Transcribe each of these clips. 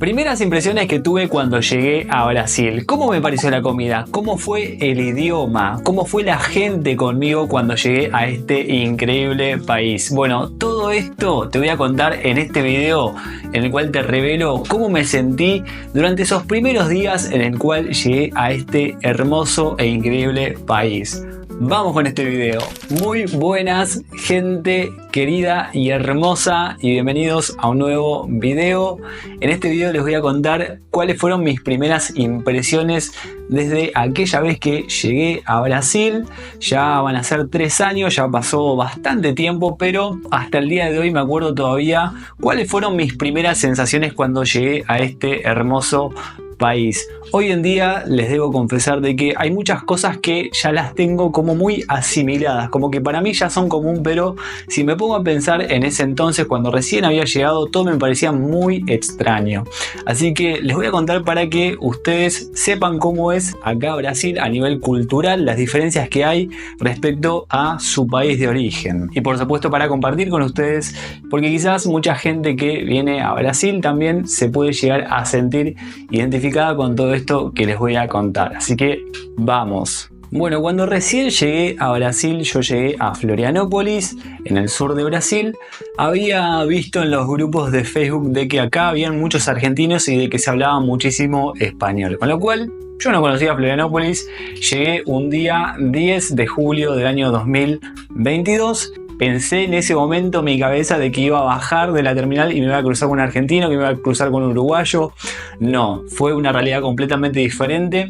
Primeras impresiones que tuve cuando llegué a Brasil. ¿Cómo me pareció la comida? ¿Cómo fue el idioma? ¿Cómo fue la gente conmigo cuando llegué a este increíble país? Bueno, todo esto te voy a contar en este video en el cual te revelo cómo me sentí durante esos primeros días en el cual llegué a este hermoso e increíble país. Vamos con este video. Muy buenas, gente querida y hermosa, y bienvenidos a un nuevo video. En este video les voy a contar cuáles fueron mis primeras impresiones desde aquella vez que llegué a Brasil. Ya van a ser 3 años, ya pasó bastante tiempo, pero hasta el día de hoy me acuerdo todavía cuáles fueron mis primeras sensaciones cuando llegué a este hermoso país. Hoy en día les debo confesar de que hay muchas cosas que ya las tengo como muy asimiladas, como que para mí ya son común, pero si me pongo a pensar en ese entonces, cuando recién había llegado, todo me parecía muy extraño. Así que les voy a contar para que ustedes sepan cómo es acá Brasil a nivel cultural, las diferencias que hay respecto a su país de origen. Y por supuesto para compartir con ustedes, porque quizás mucha gente que viene a Brasil también se puede llegar a sentir identificada con todo esto que les voy a contar. Así que vamos. Bueno, cuando recién llegué a Brasil, yo llegué a Florianópolis, en el sur de Brasil. Había visto en los grupos de Facebook de que acá habían muchos argentinos y de que se hablaba muchísimo español. Con lo cual, yo no conocía Florianópolis. Llegué un día 10 de julio del año 2022. Pensé en ese momento en mi cabeza de que iba a bajar de la terminal y me iba a cruzar con un argentino, que me iba a cruzar con un uruguayo. No, fue una realidad completamente diferente.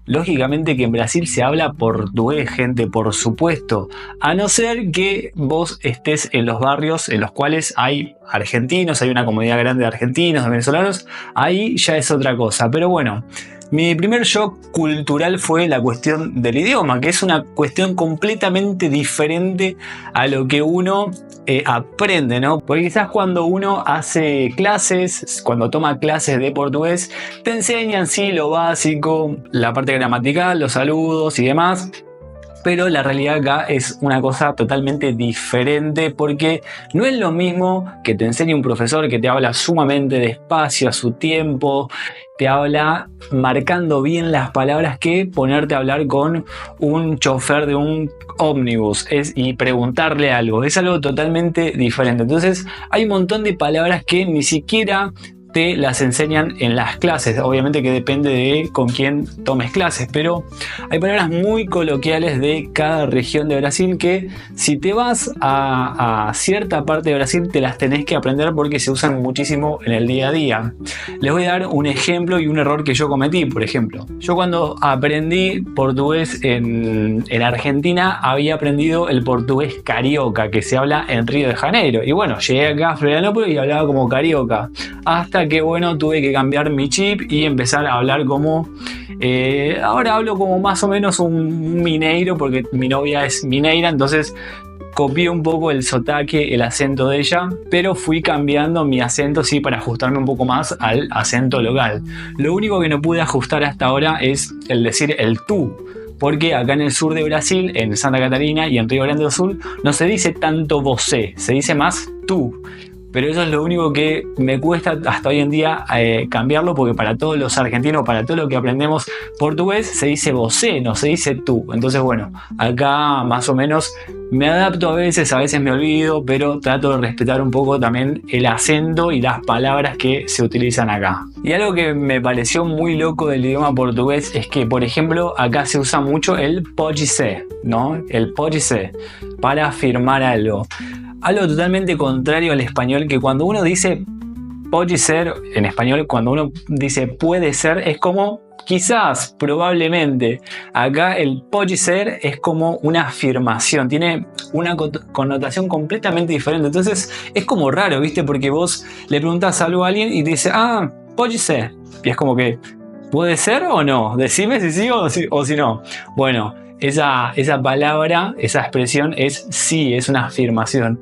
Lógicamente que en Brasil se habla portugués, gente, por supuesto. A no ser que vos estés en los barrios en los cuales hay argentinos, hay una comunidad grande de argentinos, de venezolanos. Ahí ya es otra cosa, pero bueno. Mi primer shock cultural fue la cuestión del idioma, que es una cuestión completamente diferente a lo que uno aprende, ¿no? Porque quizás cuando uno hace clases, cuando toma clases de portugués, te enseñan, sí, lo básico, la parte gramatical, los saludos y demás. Pero la realidad acá es una cosa totalmente diferente, porque no es lo mismo que te enseñe un profesor que te habla sumamente despacio, a su tiempo, te habla marcando bien las palabras, que ponerte a hablar con un chofer de un ómnibus y preguntarle algo. Es algo totalmente diferente. Entonces hay un montón de palabras que ni siquiera te las enseñan en las clases. Obviamente que depende de con quién tomes clases, pero hay palabras muy coloquiales de cada región de Brasil que si te vas a cierta parte de Brasil te las tenés que aprender porque se usan muchísimo en el día a día. Les voy a dar un ejemplo y un error que yo cometí. Por ejemplo, yo cuando aprendí portugués en Argentina había aprendido el portugués carioca, que se habla en Río de Janeiro, y bueno, llegué acá a Florianópolis y hablaba como carioca, hasta que bueno, tuve que cambiar mi chip y empezar a hablar como ahora hablo como más o menos un mineiro, porque mi novia es mineira, entonces copié un poco el sotaque, el acento de ella, pero fui cambiando mi acento, sí, para ajustarme un poco más al acento local. Lo único que no pude ajustar hasta ahora es el decir el tú, porque acá en el sur de Brasil, en Santa Catarina y en Río Grande do Sul, no se dice tanto você, se dice más tú. Pero eso es lo único que me cuesta hasta hoy en día cambiarlo, porque para todos los argentinos, para todo lo que aprendemos portugués, se dice você, no se dice tú. Entonces bueno, acá más o menos me adapto a veces me olvido, pero trato de respetar un poco también el acento y las palabras que se utilizan acá. Y algo que me pareció muy loco del idioma portugués es que, por ejemplo, acá se usa mucho el pode ser, ¿no? El pode ser para afirmar algo. Algo totalmente contrario al español, que cuando uno dice pode ser en español, cuando uno dice puede ser, es como quizás, probablemente. Acá el pode ser es como una afirmación, tiene una connotación completamente diferente. Entonces es como raro, ¿viste? Porque vos le preguntás algo a alguien y te dice, ah, pode ser. Y es como que, ¿puede ser o no? Decime si sí o si no. Bueno, esa palabra, esa expresión es sí, es una afirmación.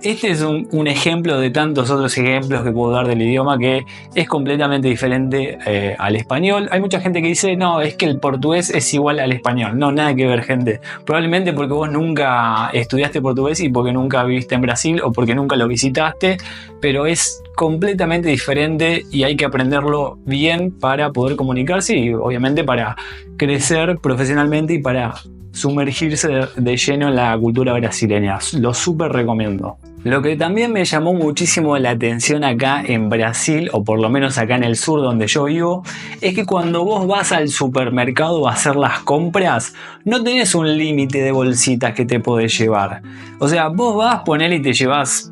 este es un ejemplo de tantos otros ejemplos que puedo dar del idioma que es completamente diferente al español. Hay mucha gente que dice, no, es que el portugués es igual al español. No, nada que ver, gente. Probablemente porque vos nunca estudiaste portugués y porque nunca viviste en Brasil o porque nunca lo visitaste, pero es completamente diferente y hay que aprenderlo bien para poder comunicarse y obviamente para crecer profesionalmente y para sumergirse de lleno en la cultura brasileña. Lo súper recomiendo. Lo que también me llamó muchísimo la atención acá en Brasil, o por lo menos acá en el sur donde yo vivo, es que cuando vos vas al supermercado a hacer las compras, no tenés un límite de bolsitas que te podés llevar. O sea, vos vas, ponele y te llevas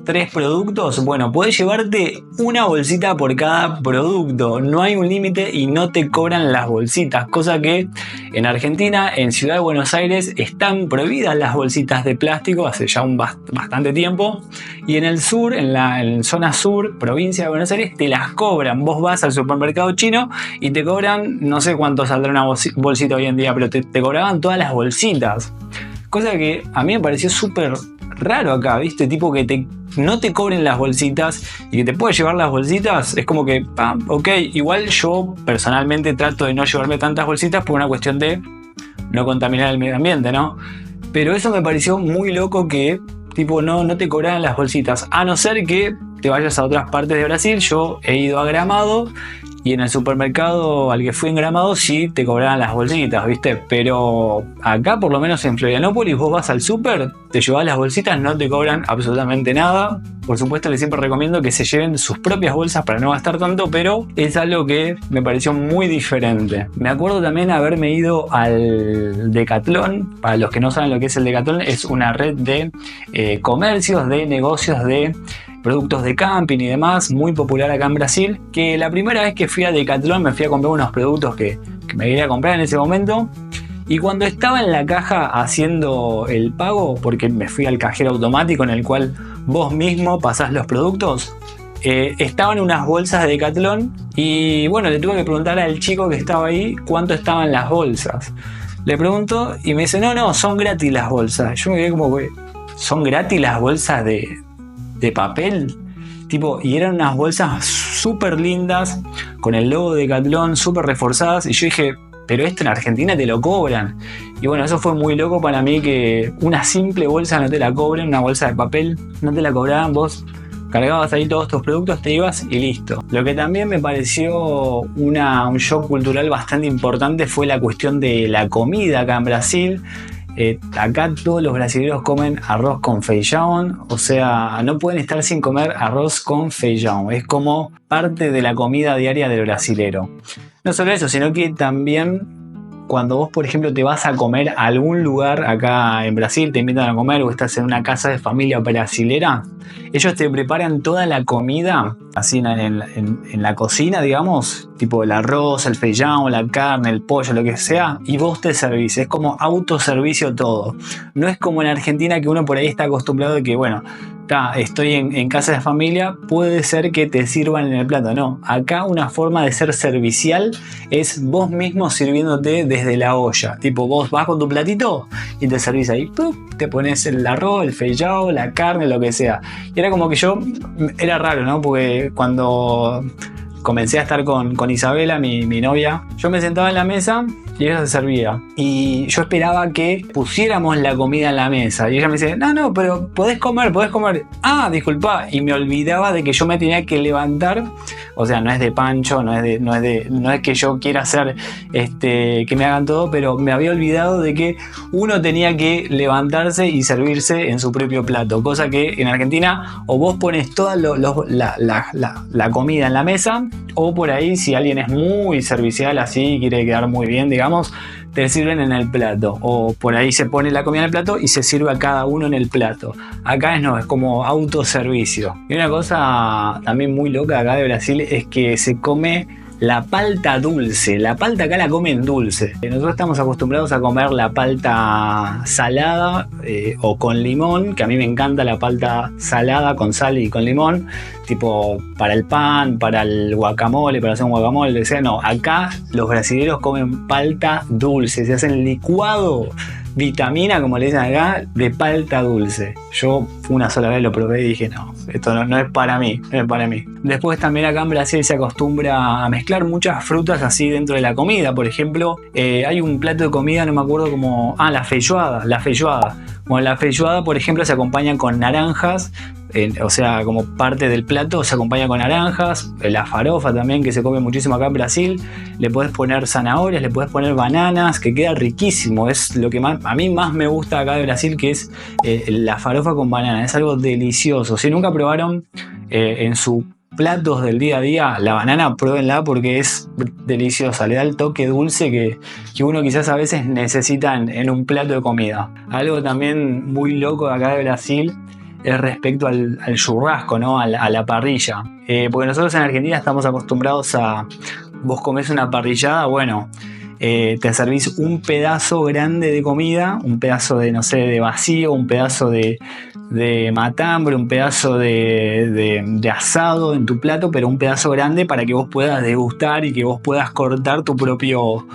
3 productos, bueno, podés llevarte una bolsita por cada producto, no hay un límite y no te cobran las bolsitas, cosa que en Argentina, en Ciudad de Buenos Aires, están prohibidas las bolsitas de plástico hace ya bastante tiempo, y en el sur, en zona sur, provincia de Buenos Aires, te las cobran. Vos vas al supermercado chino y te cobran, no sé cuánto saldrá una bolsita hoy en día, pero te cobraban todas las bolsitas, cosa que a mí me pareció súper raro acá, ¿viste? Tipo que no te cobren las bolsitas y que te puedes llevar las bolsitas, es como que, ok, igual yo personalmente trato de no llevarme tantas bolsitas por una cuestión de no contaminar el medio ambiente, ¿no? Pero eso me pareció muy loco que, tipo, no te cobraran las bolsitas, a no ser que te vayas a otras partes de Brasil. Yo he ido a Gramado y en el supermercado al que fui en Gramado sí te cobraban las bolsitas, ¿viste? Pero acá, por lo menos en Florianópolis, vos vas al súper, te llevas las bolsitas, no te cobran absolutamente nada. Por supuesto, les siempre recomiendo que se lleven sus propias bolsas para no gastar tanto, pero es algo que me pareció muy diferente. Me acuerdo también haberme ido al Decathlon. Para los que no saben lo que es el Decathlon, es una red de comercios, de negocios de productos de camping y demás, muy popular acá en Brasil, que la primera vez que fui a Decathlon me fui a comprar unos productos que me quería comprar en ese momento, y cuando estaba en la caja haciendo el pago, porque me fui al cajero automático en el cual vos mismo pasás los productos, estaban unas bolsas de Decathlon y bueno, le tuve que preguntar al chico que estaba ahí cuánto estaban las bolsas. Le pregunto y me dice, no, son gratis las bolsas. Yo me quedé como que, ¿son gratis las bolsas de papel? Tipo, y eran unas bolsas súper lindas con el logo de Decathlon súper reforzadas, y yo dije, pero esto en Argentina te lo cobran. Y bueno, eso fue muy loco para mí, que una simple bolsa no te la cobren, una bolsa de papel no te la cobraban. Vos cargabas ahí todos tus productos, te ibas y listo. Lo que también me pareció un shock cultural bastante importante fue la cuestión de la comida acá en Brasil. Acá todos los brasileños comen arroz con feijão, o sea, no pueden estar sin comer arroz con feijão, es como parte de la comida diaria del brasilero. No solo eso, sino que también cuando vos, por ejemplo, te vas a comer a algún lugar acá en Brasil, te invitan a comer o estás en una casa de familia brasilera, ellos te preparan toda la comida así en la cocina, digamos, tipo el arroz, el feijão, la carne, el pollo, lo que sea, y vos te servís. Es como autoservicio todo. No es como en Argentina, que uno por ahí está acostumbrado de que, bueno, estoy en casa de familia, puede ser que te sirvan en el plato. No, acá una forma de ser servicial es vos mismo sirviéndote desde la olla. Tipo, vos vas con tu platito y te servís ahí, te pones el arroz, el feijão, la carne, lo que sea. Y era como que era raro, ¿no? Porque cuando comencé a estar con Isabela, mi novia, yo me sentaba en la mesa y ella se servía. Y yo esperaba que pusiéramos la comida en la mesa. Y ella me dice, no, pero podés comer. Ah, disculpa. Y me olvidaba de que yo me tenía que levantar. O sea, no es de pancho, no es que yo quiera hacer que me hagan todo, pero me había olvidado de que uno tenía que levantarse y servirse en su propio plato. Cosa que en Argentina o vos pones toda la comida en la mesa, o por ahí si alguien es muy servicial así, quiere quedar muy bien, digamos, te sirven en el plato, o por ahí se pone la comida en el plato y se sirve a cada uno en el plato. Acá es como autoservicio. Y una cosa también muy loca acá de Brasil es que se come la palta dulce. La palta acá la comen dulce. Nosotros estamos acostumbrados a comer la palta salada o con limón, que a mí me encanta la palta salada con sal y con limón, tipo para el pan, para el guacamole, para hacer un guacamole, no, acá los brasileños comen palta dulce, se hacen licuado vitamina, como le dicen acá, de palta dulce. Yo una sola vez lo probé y dije, no, esto no es para mí, no es para mí. Después también acá en Brasil se acostumbra a mezclar muchas frutas así dentro de la comida. Por ejemplo, hay un plato de comida, no me acuerdo cómo... la feijoada. Bueno, la feijoada, por ejemplo, se acompaña con naranjas, o sea, como parte del plato se acompaña con naranjas, la farofa también, que se come muchísimo acá en Brasil. Le podés poner zanahorias, le podés poner bananas, que queda riquísimo. Es lo que a mí más me gusta acá de Brasil, que es la farofa con banana. Es algo delicioso. Si nunca probaron en sus platos del día a día la banana, pruébenla porque es deliciosa. Le da el toque dulce que uno quizás a veces necesita en un plato de comida. Algo también muy loco de acá de Brasil es respecto al churrasco, ¿no? A la parrilla. Porque nosotros en Argentina estamos acostumbrados a... Vos comés una parrillada, bueno, te servís un pedazo grande de comida, un pedazo de, no sé, de vacío, un pedazo de matambre, un pedazo de asado en tu plato, pero un pedazo grande para que vos puedas degustar y que vos puedas cortar tu propio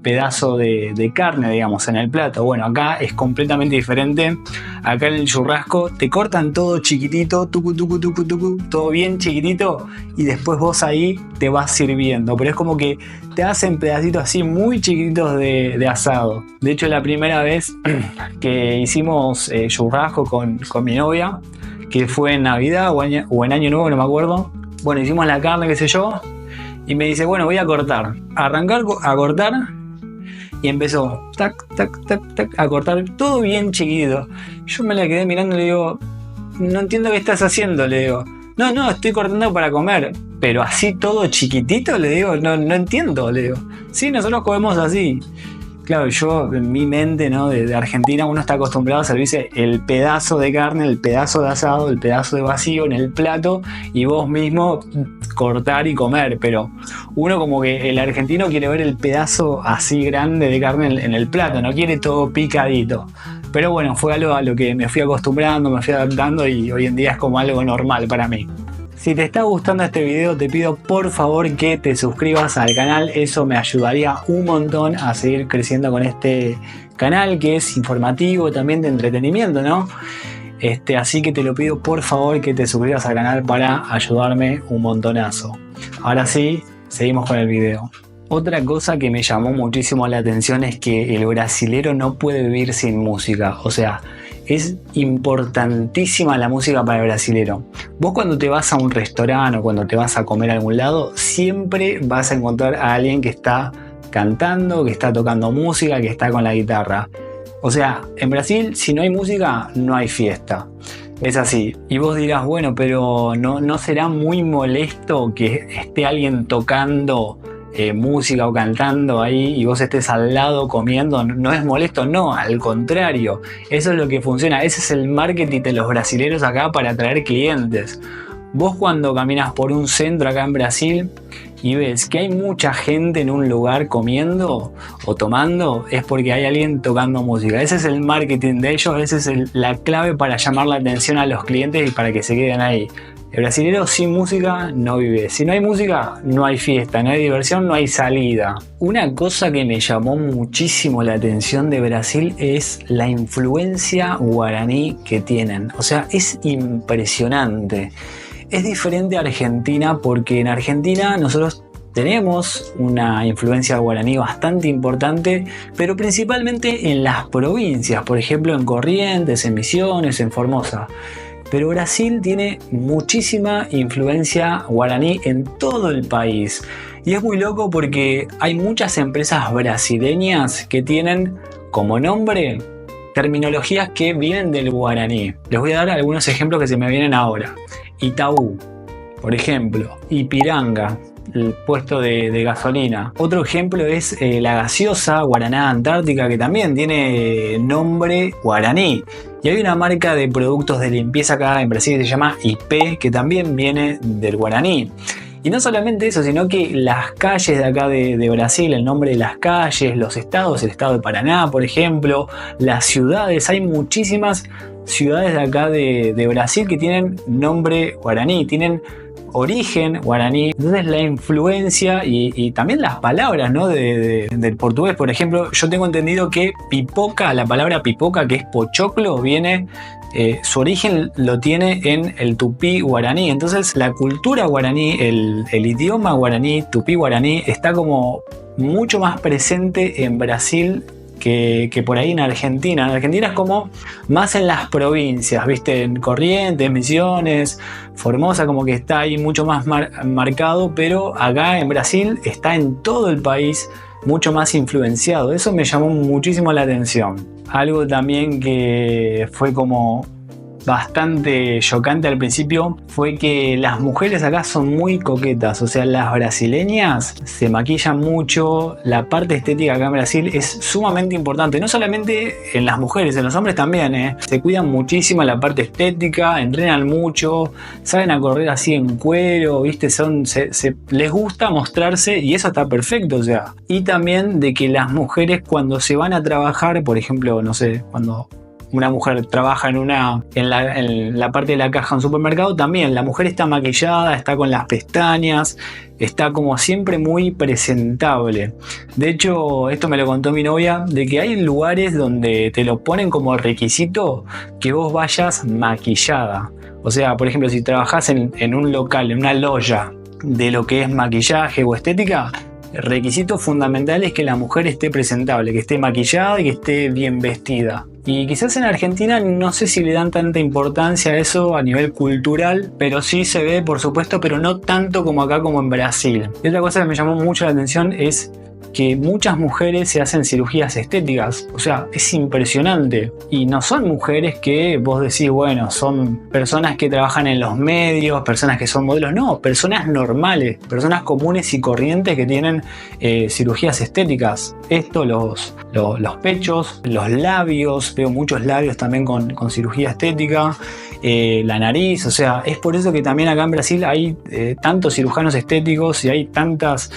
pedazo de carne, digamos, en el plato. Bueno, acá es completamente diferente. Acá en el churrasco te cortan todo chiquitito, todo bien chiquitito, y después vos ahí te vas sirviendo, pero es como que te hacen pedacitos así muy chiquititos de asado. De hecho, la primera vez que hicimos churrasco con mi novia, que fue en Navidad o en Año Nuevo, no me acuerdo. Bueno, hicimos la carne, qué sé yo, y me dice, bueno, voy a cortar. Arrancar a cortar, y empezó tac, tac, tac, tac, a cortar todo bien chiquito. Yo me la quedé mirando y le digo, no entiendo qué estás haciendo, le digo. No, estoy cortando para comer. Pero así todo chiquitito, le digo, no entiendo, le digo. Sí, nosotros comemos así. Claro, yo en mi mente, ¿no? de Argentina, uno está acostumbrado a servirse el pedazo de carne, el pedazo de asado, el pedazo de vacío en el plato y vos mismo cortar y comer. Pero uno como que el argentino quiere ver el pedazo así grande de carne en el plato, no quiere todo picadito. Pero bueno, fue algo a lo que me fui acostumbrando, me fui adaptando y hoy en día es como algo normal para mí. Si te está gustando este video, te pido por favor que te suscribas al canal. Eso me ayudaría un montón a seguir creciendo con este canal, que es informativo, también de entretenimiento, ¿no? Así que te lo pido por favor que te suscribas al canal para ayudarme un montonazo. Ahora sí, seguimos con el video. Otra cosa que me llamó muchísimo la atención es que el brasilero no puede vivir sin música. O sea, es importantísima la música para el brasilero. Vos cuando te vas a un restaurante o cuando te vas a comer a algún lado, siempre vas a encontrar a alguien que está cantando, que está tocando música, que está con la guitarra. O sea, en Brasil, si no hay música, no hay fiesta. Es así. Y vos dirás, bueno, pero ¿no será muy molesto que esté alguien tocando música o cantando ahí y vos estés al lado comiendo? ¿No es molesto? No, al contrario. Eso es lo que funciona. Ese es el marketing de los brasileros acá para atraer clientes. Vos cuando caminas por un centro acá en Brasil y ves que hay mucha gente en un lugar comiendo o tomando, es porque hay alguien tocando música. Ese es el marketing de ellos, esa es la clave para llamar la atención a los clientes y para que se queden ahí. El brasilero sin música no vive. Si no hay música, no hay fiesta, no hay diversión, no hay salida. Una cosa que me llamó muchísimo la atención de Brasil es la influencia guaraní que tienen. O sea, es impresionante. Es diferente a Argentina porque en Argentina nosotros tenemos una influencia guaraní bastante importante, pero principalmente en las provincias, por ejemplo en Corrientes, en Misiones, en Formosa. Pero Brasil tiene muchísima influencia guaraní en todo el país. Y es muy loco porque hay muchas empresas brasileñas que tienen como nombre terminologías que vienen del guaraní. Les voy a dar algunos ejemplos que se me vienen ahora. Itaú, por ejemplo. Ipiranga, el puesto de gasolina. Otro ejemplo es la gaseosa Guaraná Antártica, que también tiene nombre guaraní. Y hay una marca de productos de limpieza acá en Brasil que se llama IP, que también viene del guaraní. Y no solamente eso, sino que las calles de acá de Brasil, el nombre de las calles, los estados, el estado de Paraná, por ejemplo, las ciudades, hay muchísimas ciudades de acá de Brasil que tienen nombre guaraní, tienen origen guaraní. Entonces la influencia y también las palabras, ¿no? del portugués. Por ejemplo, yo tengo entendido que pipoca, la palabra pipoca, que es pochoclo, viene... su origen lo tiene en el tupí guaraní. Entonces la cultura guaraní, el idioma guaraní, tupí guaraní, está como mucho más presente en Brasil que por ahí en Argentina. En Argentina es como más en las provincias, ¿viste? En Corrientes, Misiones, Formosa, como que está ahí mucho más marcado, pero acá en Brasil está en todo el país mucho más influenciado. Eso me llamó muchísimo la atención. Algo también que fue como bastante chocante al principio fue que las mujeres acá son muy coquetas, o sea, las brasileñas se maquillan mucho. La parte estética acá en Brasil es sumamente importante, no solamente en las mujeres, en los hombres también, se cuidan muchísimo la parte estética, entrenan mucho, salen a correr así en cuero, ¿viste? Les gusta mostrarse y eso está perfecto, o sea. Y también de que las mujeres cuando se van a trabajar, por ejemplo, no sé, cuando una mujer trabaja en la parte de la caja de un supermercado, también la mujer está maquillada, está con las pestañas, está como siempre muy presentable. De hecho, esto me lo contó mi novia, de que hay lugares donde te lo ponen como requisito que vos vayas maquillada. O sea, por ejemplo, si trabajás en un local, en una loya de lo que es maquillaje o estética, el requisito fundamental es que la mujer esté presentable, que esté maquillada y que esté bien vestida. Y quizás en Argentina no sé si le dan tanta importancia a eso a nivel cultural, pero sí se ve, por supuesto, pero no tanto como acá como en Brasil. Y otra cosa que me llamó mucho la atención es que muchas mujeres se hacen cirugías estéticas. O sea, es impresionante. Y no son mujeres que vos decís, bueno, son personas que trabajan en los medios, personas que son modelos. No, personas normales, personas comunes y corrientes que tienen cirugías estéticas. Esto, los pechos, los labios, veo muchos labios también con cirugía estética. La nariz, o sea, es por eso que también acá en Brasil hay tantos cirujanos estéticos y hay tantos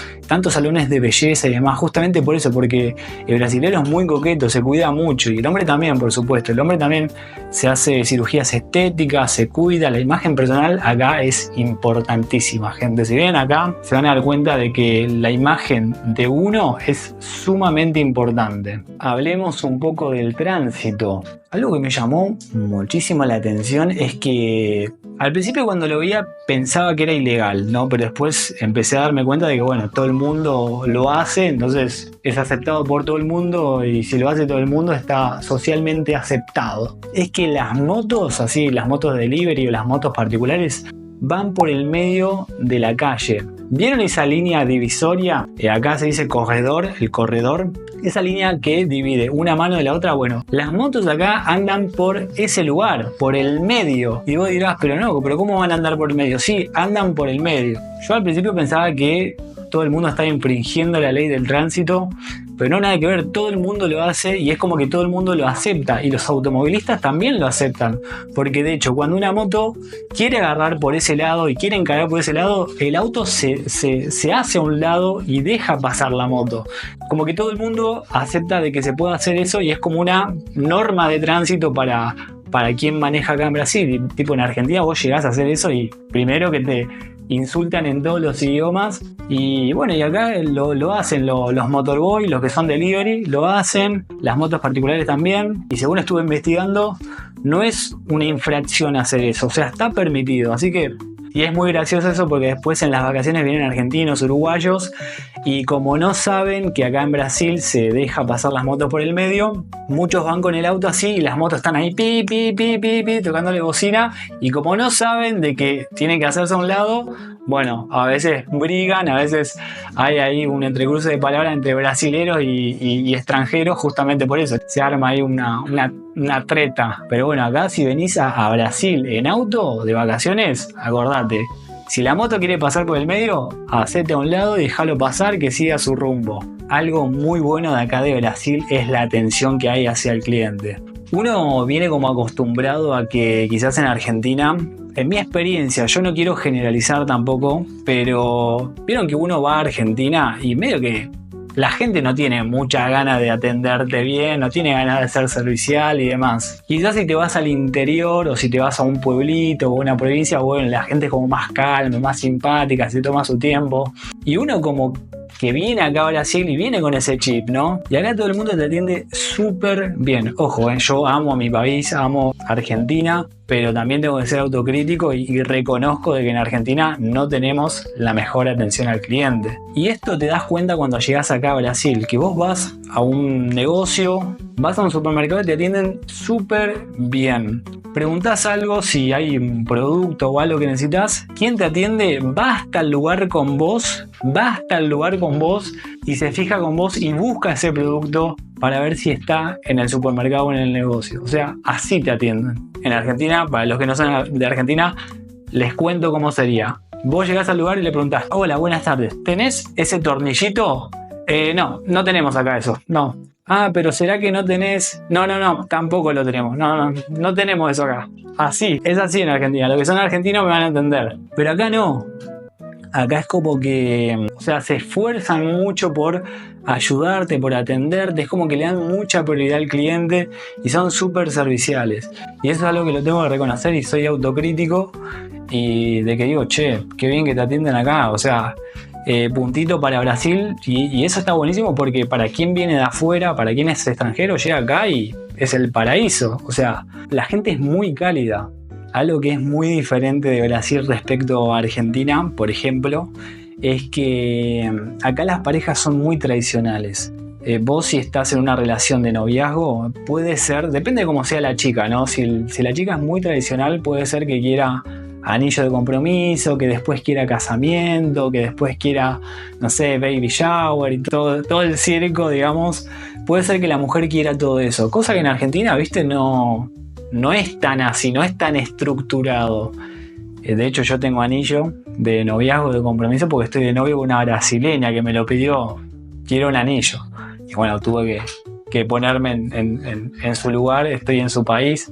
salones de belleza y demás, justamente por eso, porque el brasilero es muy coqueto, se cuida mucho, y el hombre también, por supuesto, el hombre también se hace cirugías estéticas, se cuida, la imagen personal acá es importantísima, gente. Si vienen acá se van a dar cuenta de que la imagen de uno es sumamente importante. Hablemos un poco del tránsito. Algo que me llamó muchísimo la atención es que al principio cuando lo veía pensaba que era ilegal, ¿no? Pero después empecé a darme cuenta de que, bueno, todo el mundo lo hace, entonces es aceptado por todo el mundo, y si lo hace todo el mundo está socialmente aceptado. Es que las motos, así, las motos de delivery o las motos particulares, van por el medio de la calle. ¿Vieron esa línea divisoria? Acá se dice corredor, el corredor. Esa línea que divide una mano de la otra. Bueno, las motos acá andan por ese lugar, por el medio. Y vos dirás, pero ¿cómo van a andar por el medio? Sí, andan por el medio. Yo al principio pensaba que todo el mundo está infringiendo la ley del tránsito, pero no, nada que ver, todo el mundo lo hace y es como que todo el mundo lo acepta, y los automovilistas también lo aceptan, porque de hecho cuando una moto quiere agarrar por ese lado y quiere encarar por ese lado, el auto se hace a un lado y deja pasar la moto. Como que todo el mundo acepta de que se puede hacer eso, y es como una norma de tránsito para quien maneja acá en Brasil. Y, tipo, en Argentina vos llegás a hacer eso y primero que te insultan en todos los idiomas, y bueno, y acá lo hacen los motorboys, los que son delivery, lo hacen, las motos particulares también, y según estuve investigando, no es una infracción hacer eso, o sea, está permitido, así que... Y es muy gracioso eso, porque después en las vacaciones vienen argentinos, uruguayos, y como no saben que acá en Brasil se deja pasar las motos por el medio, muchos van con el auto así y las motos están ahí pi, pi, pi, pi, pi, tocándole bocina, y como no saben de que tienen que hacerse a un lado, bueno, a veces brigan, a veces hay ahí un entrecruce de palabras entre brasileros y extranjeros, justamente por eso se arma ahí una treta. Pero bueno, acá si venís a Brasil en auto de vacaciones, acordate, si la moto quiere pasar por el medio, hacete a un lado y déjalo pasar, que siga su rumbo. Algo muy bueno de acá de Brasil es la atención que hay hacia el cliente. Uno viene como acostumbrado a que quizás en Argentina, en mi experiencia, yo no quiero generalizar tampoco, pero vieron que uno va a Argentina y medio que la gente no tiene muchas ganas de atenderte bien, no tiene ganas de ser servicial y demás. Quizás si te vas al interior o si te vas a un pueblito o una provincia, bueno, la gente es como más calma, más simpática, se toma su tiempo. Y uno como que viene acá a Brasil y viene con ese chip, ¿no? Y acá todo el mundo te atiende súper bien. Ojo, yo amo a mi país, amo Argentina, pero también tengo que ser autocrítico y reconozco de que en Argentina no tenemos la mejor atención al cliente. Y esto te das cuenta cuando llegas acá a Brasil, que vos vas a un negocio, vas a un supermercado y te atienden súper bien. Preguntás algo, si hay un producto o algo que necesitas, ¿quién te atiende? Va hasta el lugar con vos, y se fija con vos y busca ese producto para ver si está en el supermercado o en el negocio. O sea, así te atienden. En Argentina, para los que no son de Argentina, les cuento cómo sería. Vos llegás al lugar y le preguntás: hola, buenas tardes, ¿tenés ese tornillito? No tenemos acá eso, no. Ah, pero ¿será que no tenés? No, tampoco lo tenemos. No tenemos eso acá. Así, es así en Argentina. Los que son argentinos me van a entender. Pero acá no. Acá es como que, o sea, se esfuerzan mucho por ayudarte, por atenderte. Es como que le dan mucha prioridad al cliente y son súper serviciales. Y eso es algo que lo tengo que reconocer y soy autocrítico. Y de que digo, che, qué bien que te atienden acá. O sea, puntito para Brasil. Y eso está buenísimo porque para quien viene de afuera, para quien es extranjero, llega acá y es el paraíso. O sea, la gente es muy cálida. Algo que es muy diferente de Brasil respecto a Argentina, por ejemplo, es que acá las parejas son muy tradicionales. Vos, si estás en una relación de noviazgo, puede ser, depende de cómo sea la chica, ¿no? Si la chica es muy tradicional, puede ser que quiera anillo de compromiso, que después quiera casamiento, que después quiera, no sé, baby shower y todo el circo, digamos. Puede ser que la mujer quiera todo eso. Cosa que en Argentina, ¿viste? No es tan así, no es tan estructurado. De hecho, yo tengo anillo de noviazgo, de compromiso, porque estoy de novio con una brasileña que me lo pidió. Quiero un anillo. Y bueno, tuve que ponerme en su lugar, estoy en su país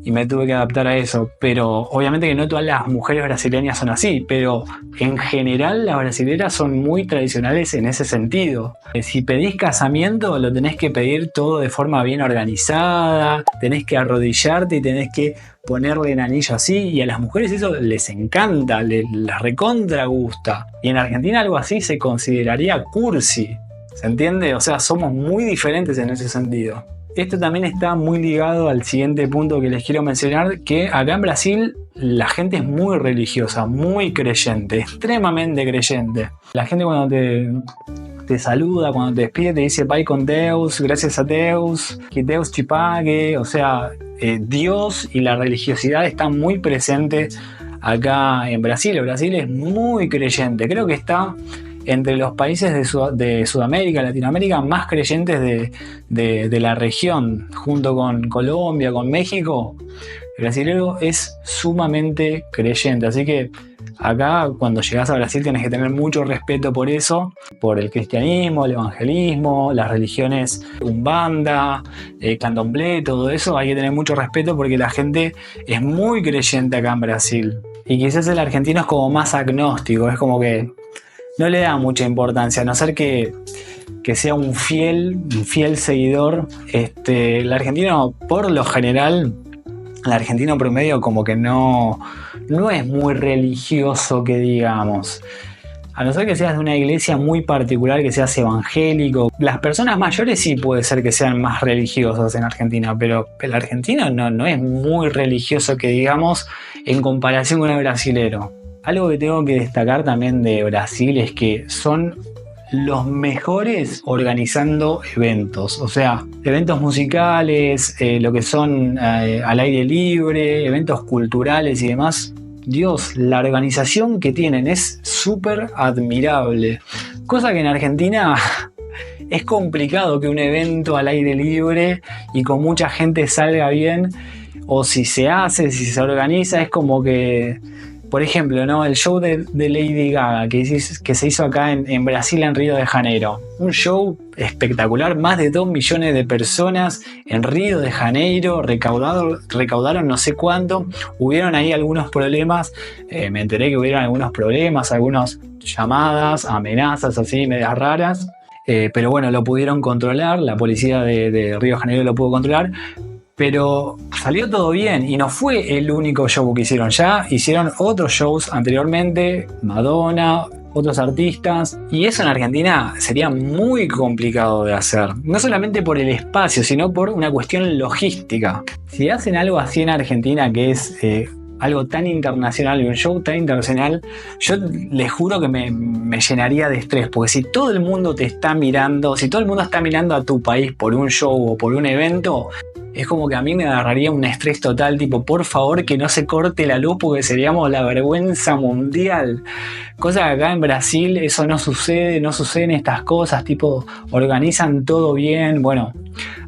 y me tuve que adaptar a eso. Pero obviamente que no todas las mujeres brasileñas son así, pero en general las brasileras son muy tradicionales en ese sentido. Si pedís casamiento, lo tenés que pedir todo de forma bien organizada, tenés que arrodillarte y tenés que ponerle el anillo así, y a las mujeres eso les encanta, les recontra gusta. Y en Argentina algo así se consideraría cursi, ¿se entiende? O sea, somos muy diferentes en ese sentido. Esto también está muy ligado al siguiente punto que les quiero mencionar, que acá en Brasil la gente es muy religiosa, muy creyente, extremadamente creyente. La gente cuando te saluda, cuando te despide, te dice Pai con Deus, gracias a Deus, que Deus te pague. O sea, Dios y la religiosidad están muy presentes acá en Brasil. Brasil es muy creyente, creo que está entre los países de Sudamérica, Latinoamérica, más creyentes de la región, junto con Colombia, con México. El brasilero es sumamente creyente, así que acá cuando llegás a Brasil tienes que tener mucho respeto por eso, por el cristianismo, el evangelismo, las religiones Umbanda, Candomblé, todo eso. Hay que tener mucho respeto porque la gente es muy creyente acá en Brasil. Y quizás el argentino es como más agnóstico, es como que no le da mucha importancia, a no ser que sea un fiel seguidor. El argentino, por lo general, el argentino promedio como que no es muy religioso, que digamos. A no ser que seas de una iglesia muy particular, que seas evangélico. Las personas mayores sí puede ser que sean más religiosas en Argentina, pero el argentino no es muy religioso, que digamos, en comparación con el brasilero. Algo que tengo que destacar también de Brasil es que son los mejores organizando eventos. O sea, eventos musicales, lo que son al aire libre, eventos culturales y demás. Dios, la organización que tienen es súper admirable. Cosa que en Argentina es complicado que un evento al aire libre y con mucha gente salga bien. O si se hace, si se organiza, es como que... Por ejemplo, ¿no? El show de Lady Gaga que se hizo acá en Brasil, en Río de Janeiro. Un show espectacular, más de 2 millones de personas en Río de Janeiro, recaudaron no sé cuánto. Hubieron ahí algunos problemas, me enteré que hubieron algunos problemas, algunas llamadas, amenazas así, medias raras. pero bueno, lo pudieron controlar, la policía de Río de Janeiro lo pudo controlar, pero salió todo bien y no fue el único show que hicieron. Ya hicieron otros shows anteriormente, Madonna, otros artistas, y eso en Argentina sería muy complicado de hacer, no solamente por el espacio, sino por una cuestión logística. Si hacen algo así en Argentina, que es algo tan internacional y un show tan internacional, yo les juro que me llenaría de estrés, porque si todo el mundo te está mirando, si todo el mundo está mirando a tu país por un show o por un evento, es como que a mí me agarraría un estrés total, tipo, por favor que no se corte la luz porque seríamos la vergüenza mundial. Cosa que acá en Brasil eso no sucede, no suceden estas cosas, tipo, organizan todo bien. Bueno,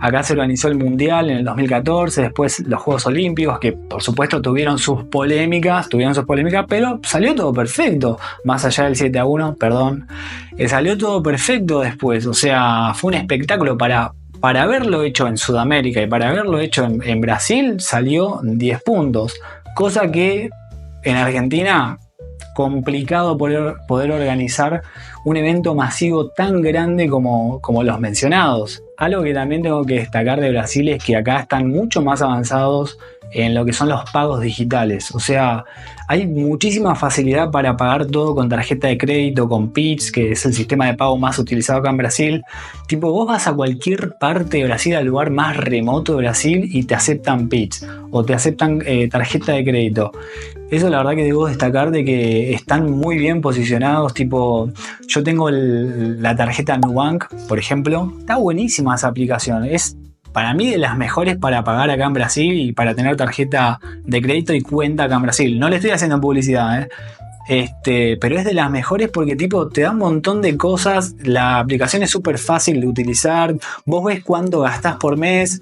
acá se organizó el Mundial en el 2014, después los Juegos Olímpicos, que por supuesto tuvieron sus polémicas, pero salió todo perfecto, más allá del 7-1, perdón. Salió todo perfecto después, o sea, fue un espectáculo para haberlo hecho en Sudamérica y para haberlo hecho en Brasil, salió 10 puntos. Cosa que en Argentina, complicado poder organizar un evento masivo tan grande como los mencionados. Algo que también tengo que destacar de Brasil es que acá están mucho más avanzados en lo que son los pagos digitales. O sea, hay muchísima facilidad para pagar todo con tarjeta de crédito, con Pix, que es el sistema de pago más utilizado acá en Brasil. Tipo, vos vas a cualquier parte de Brasil, al lugar más remoto de Brasil, y te aceptan Pix o te aceptan tarjeta de crédito. Eso la verdad que debo destacar de que están muy bien posicionados. Tipo, yo tengo la tarjeta Nubank, por ejemplo. Está buenísima esa aplicación. Es para mí de las mejores para pagar acá en Brasil y para tener tarjeta de crédito y cuenta acá en Brasil. No le estoy haciendo publicidad, pero es de las mejores porque tipo te da un montón de cosas. La aplicación es súper fácil de utilizar. Vos ves cuánto gastás por mes.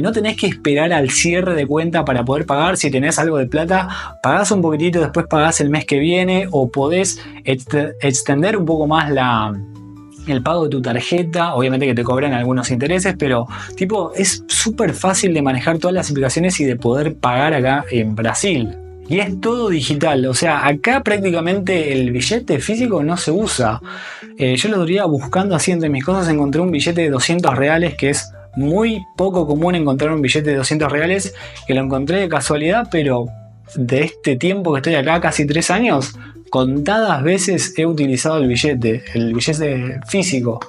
No tenés que esperar al cierre de cuenta para poder pagar. Si tenés algo de plata, pagás un poquitito, después pagás el mes que viene, o podés extender un poco más el pago de tu tarjeta. Obviamente que te cobran algunos intereses, pero tipo es súper fácil de manejar todas las aplicaciones y de poder pagar acá en Brasil. Y es todo digital, o sea, acá prácticamente el billete físico no se usa. Yo lo diría buscando así entre mis cosas, encontré un billete de 200 reales, que es muy poco común encontrar un billete de 200 reales, que lo encontré de casualidad, pero de este tiempo que estoy acá, casi 3 años, contadas veces he utilizado el billete físico.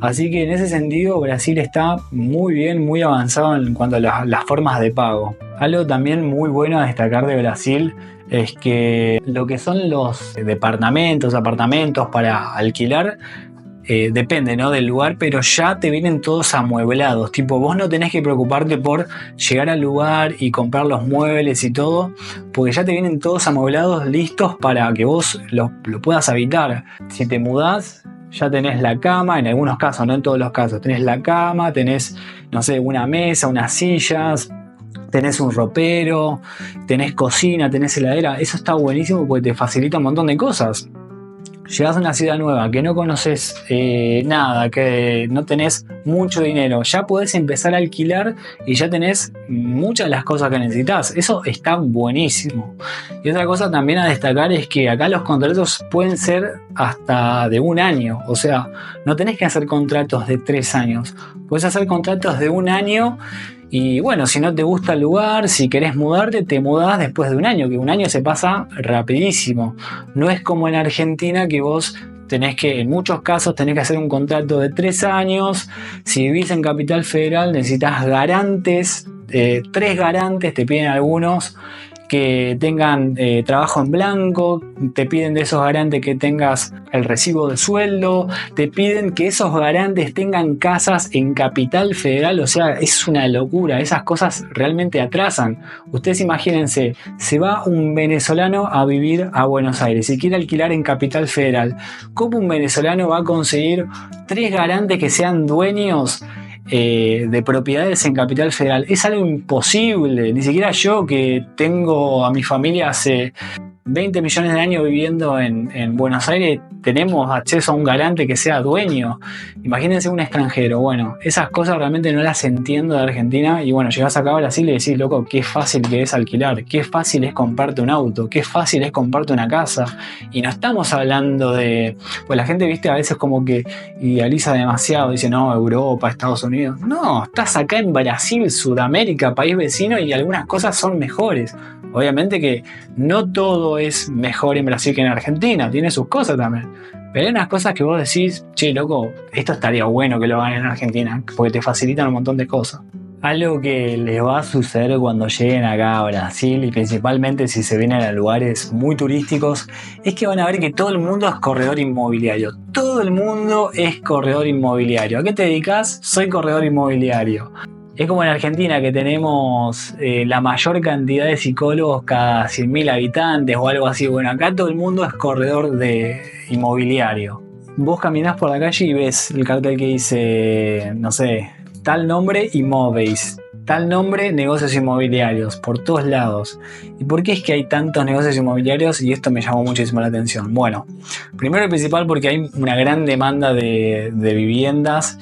Así que en ese sentido Brasil está muy bien, muy avanzado en cuanto a las formas de pago. Algo también muy bueno a destacar de Brasil es que lo que son los apartamentos para alquilar, depende, ¿no?, del lugar, pero ya te vienen todos amueblados. Tipo, vos no tenés que preocuparte por llegar al lugar y comprar los muebles y todo, porque ya te vienen todos amueblados, listos para que vos lo puedas habitar. Si te mudás, ya tenés la cama, en algunos casos, no en todos los casos, tenés la cama, tenés, no sé, una mesa, unas sillas, tenés un ropero, tenés cocina, tenés heladera. Eso está buenísimo porque te facilita un montón de cosas. Llegás a una ciudad nueva que no conoces nada, que no tenés mucho dinero, ya podés empezar a alquilar y ya tenés muchas de las cosas que necesitas. Eso está buenísimo. Y otra cosa también a destacar es que acá los contratos pueden ser hasta de 1 año. O sea, no tenés que hacer contratos de 3 años. Podés hacer contratos de 1 año. Y bueno, si no te gusta el lugar, si querés mudarte, te mudás después de 1 año, que 1 año se pasa rapidísimo. No es como en Argentina, que vos en muchos casos tenés que hacer un contrato de 3 años. Si vivís en Capital Federal necesitas garantes, 3 garantes, te piden algunos que tengan trabajo en blanco, te piden de esos garantes que tengas el recibo de sueldo, te piden que esos garantes tengan casas en Capital Federal. O sea, es una locura, esas cosas realmente atrasan. Ustedes imagínense, se va un venezolano a vivir a Buenos Aires y quiere alquilar en Capital Federal. ¿Cómo un venezolano va a conseguir 3 garantes que sean dueños de propiedades en Capital Federal? Es algo imposible. Ni siquiera yo, que tengo a mi familia hace 20 millones de años viviendo en Buenos Aires, tenemos acceso a un garante que sea dueño. Imagínense un extranjero. Bueno, esas cosas realmente no las entiendo de Argentina. Y bueno, llegás acá a Brasil y decís, loco, qué fácil que es alquilar, qué fácil es comprarte un auto, qué fácil es comprarte una casa. Y no estamos hablando de... Pues la gente, viste, a veces como que idealiza demasiado, dice, no, Europa, Estados Unidos. No, estás acá en Brasil, Sudamérica, país vecino, y algunas cosas son mejores. Obviamente que no todo es mejor en Brasil que en Argentina, tiene sus cosas también. Pero hay unas cosas que vos decís, che, loco, esto estaría bueno que lo hagan en Argentina, porque te facilitan un montón de cosas. Algo que les va a suceder cuando lleguen acá a Brasil, y principalmente si se vienen a lugares muy turísticos, es que van a ver que todo el mundo es corredor inmobiliario. Todo el mundo es corredor inmobiliario. ¿A qué te dedicas? Soy corredor inmobiliario. Es como en Argentina, que tenemos la mayor cantidad de psicólogos cada 100.000 habitantes o algo así. Bueno, acá todo el mundo es corredor de inmobiliario. Vos caminás por la calle y ves el cartel que dice, no sé, tal nombre Imóveis, tal nombre negocios inmobiliarios, por todos lados. ¿Y por qué es que hay tantos negocios inmobiliarios? Y esto me llamó muchísimo la atención. Bueno, primero y principal porque hay una gran demanda de viviendas.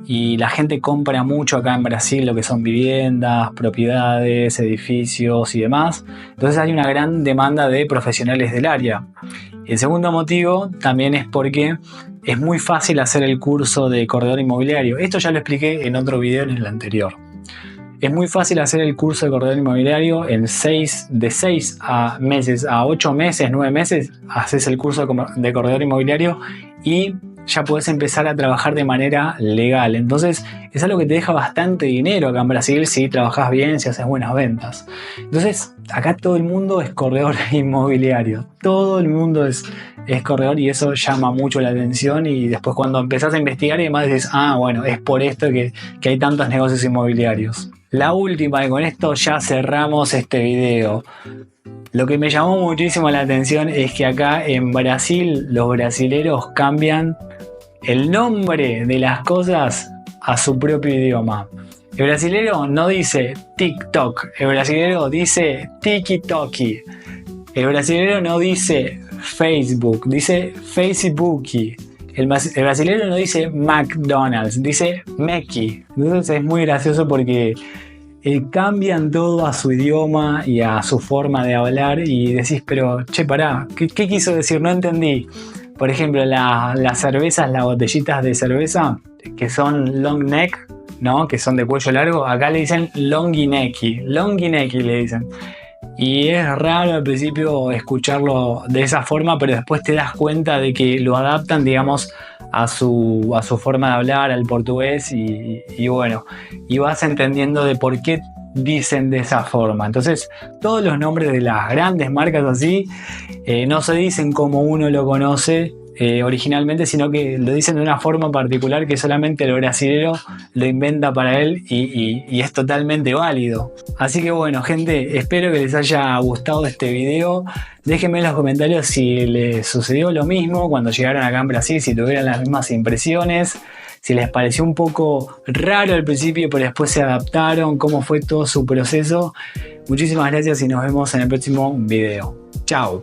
Y la gente compra mucho acá en Brasil lo que son viviendas, propiedades, edificios y demás. Entonces hay una gran demanda de profesionales del área. El segundo motivo también es porque es muy fácil hacer el curso de corredor inmobiliario. Esto ya lo expliqué en otro video, en el anterior. Es muy fácil hacer el curso de corredor inmobiliario de 6 a meses, a 8 meses, 9 meses, haces el curso de corredor inmobiliario y ya puedes empezar a trabajar de manera legal. Entonces es algo que te deja bastante dinero acá en Brasil si trabajas bien, si haces buenas ventas. Entonces acá todo el mundo es corredor inmobiliario. Todo el mundo es corredor, y eso llama mucho la atención. Y después cuando empezás a investigar y demás dices, bueno, es por esto que hay tantos negocios inmobiliarios. La última, y con esto ya cerramos este video. Lo que me llamó muchísimo la atención es que acá en Brasil los brasileros cambian el nombre de las cosas a su propio idioma. El brasilero no dice TikTok, el brasilero dice Tiki-Toki. El brasilero no dice Facebook, dice Facebooki. El brasilero no dice McDonald's, dice Meki. Entonces es muy gracioso porque cambian todo a su idioma y a su forma de hablar, y decís, pero che, pará, ¿qué quiso decir? No entendí. Por ejemplo, las cervezas, las botellitas de cerveza que son long neck, ¿no? Que son de cuello largo, acá le dicen longineki le dicen. Y es raro al principio escucharlo de esa forma, pero después te das cuenta de que lo adaptan, digamos, a su forma de hablar, al portugués, y bueno, y vas entendiendo de por qué dicen de esa forma. Entonces, todos los nombres de las grandes marcas así no se dicen como uno lo conoce originalmente, sino que lo dicen de una forma particular que solamente el brasilero lo inventa para él, y es totalmente válido. Así que bueno, gente, espero que les haya gustado este video. Déjenme en los comentarios si les sucedió lo mismo cuando llegaron acá en Brasil, si tuvieron las mismas impresiones, si les pareció un poco raro al principio pero después se adaptaron, cómo fue todo su proceso. Muchísimas gracias y nos vemos en el próximo video. Chao.